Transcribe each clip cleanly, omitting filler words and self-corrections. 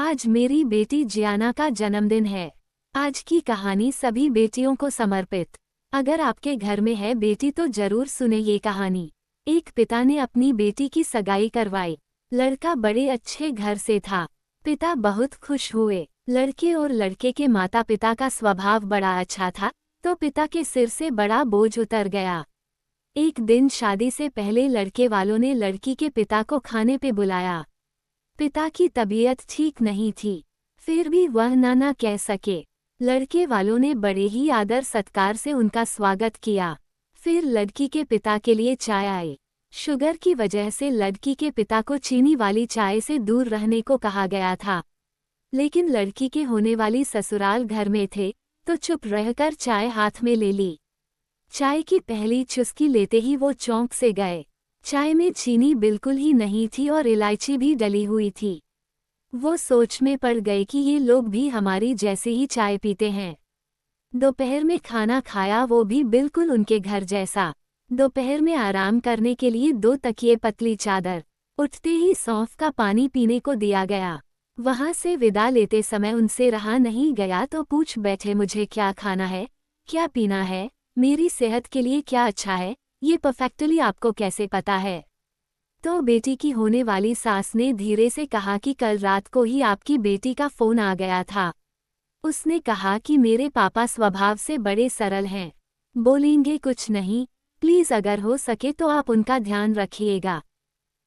आज मेरी बेटी जियाना का जन्मदिन है। आज की कहानी सभी बेटियों को समर्पित। अगर आपके घर में है बेटी तो जरूर सुने ये कहानी। एक पिता ने अपनी बेटी की सगाई करवाई। लड़का बड़े अच्छे घर से था। पिता बहुत खुश हुए। लड़के और लड़के के माता पिता का स्वभाव बड़ा अच्छा था, तो पिता के सिर से बड़ा बोझ उतर गया। एक दिन शादी से पहले लड़के वालों ने लड़की के पिता को खाने पे बुलाया। पिता की तबीयत ठीक नहीं थी, फिर भी वह ना कह सके। लड़के वालों ने बड़े ही आदर सत्कार से उनका स्वागत किया। फिर लड़की के पिता के लिए चाय आई। शुगर की वजह से लड़की के पिता को चीनी वाली चाय से दूर रहने को कहा गया था, लेकिन लड़की के होने वाली ससुराल घर में थे, तो चुप रहकर चाय हाथ में ले ली। चाय की पहली चुस्की लेते ही वो चौंक से गए। चाय में चीनी बिल्कुल ही नहीं थी और इलायची भी डली हुई थी। वो सोच में पड़ गए कि ये लोग भी हमारी जैसे ही चाय पीते हैं। दोपहर में खाना खाया, वो भी बिल्कुल उनके घर जैसा। दोपहर में आराम करने के लिए 2 तकिए, पतली चादर। उठते ही सौंफ का पानी पीने को दिया गया। वहां से विदा लेते समय उनसे रहा नहीं गया तो पूछ बैठे, मुझे क्या खाना है, क्या पीना है, मेरी सेहत के लिए क्या अच्छा है, ये परफेक्टली आपको कैसे पता है? तो बेटी की होने वाली सास ने धीरे से कहा कि कल रात को ही आपकी बेटी का फोन आ गया था। उसने कहा कि मेरे पापा स्वभाव से बड़े सरल हैं, बोलेंगे कुछ नहीं, प्लीज अगर हो सके तो आप उनका ध्यान रखिएगा।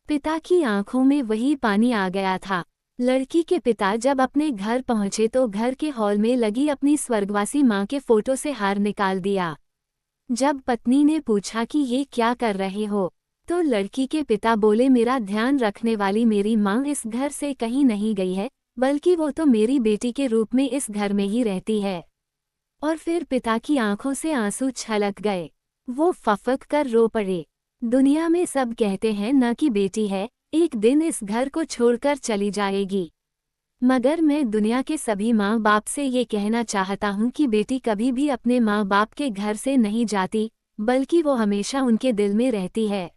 पिता की आंखों में वही पानी आ गया था। लड़की के पिता जब अपने घर पहुंचे तो घर के हॉल में लगी अपनी स्वर्गवासी मां के फोटो से हार निकाल दिया। जब पत्नी ने पूछा कि ये क्या कर रहे हो, तो लड़की के पिता बोले, मेरा ध्यान रखने वाली मेरी मां इस घर से कहीं नहीं गई है, बल्कि वो तो मेरी बेटी के रूप में इस घर में ही रहती है। और फिर पिता की आंखों से आंसू छलक गए। वो फफक कर रो पड़े। दुनिया में सब कहते हैं न कि बेटी है, एक दिन इस घर को छोड़कर चली जाएगी, मगर मैं दुनिया के सभी माँ बाप से ये कहना चाहता हूँ कि बेटी कभी भी अपने माँ बाप के घर से नहीं जाती, बल्कि वो हमेशा उनके दिल में रहती है।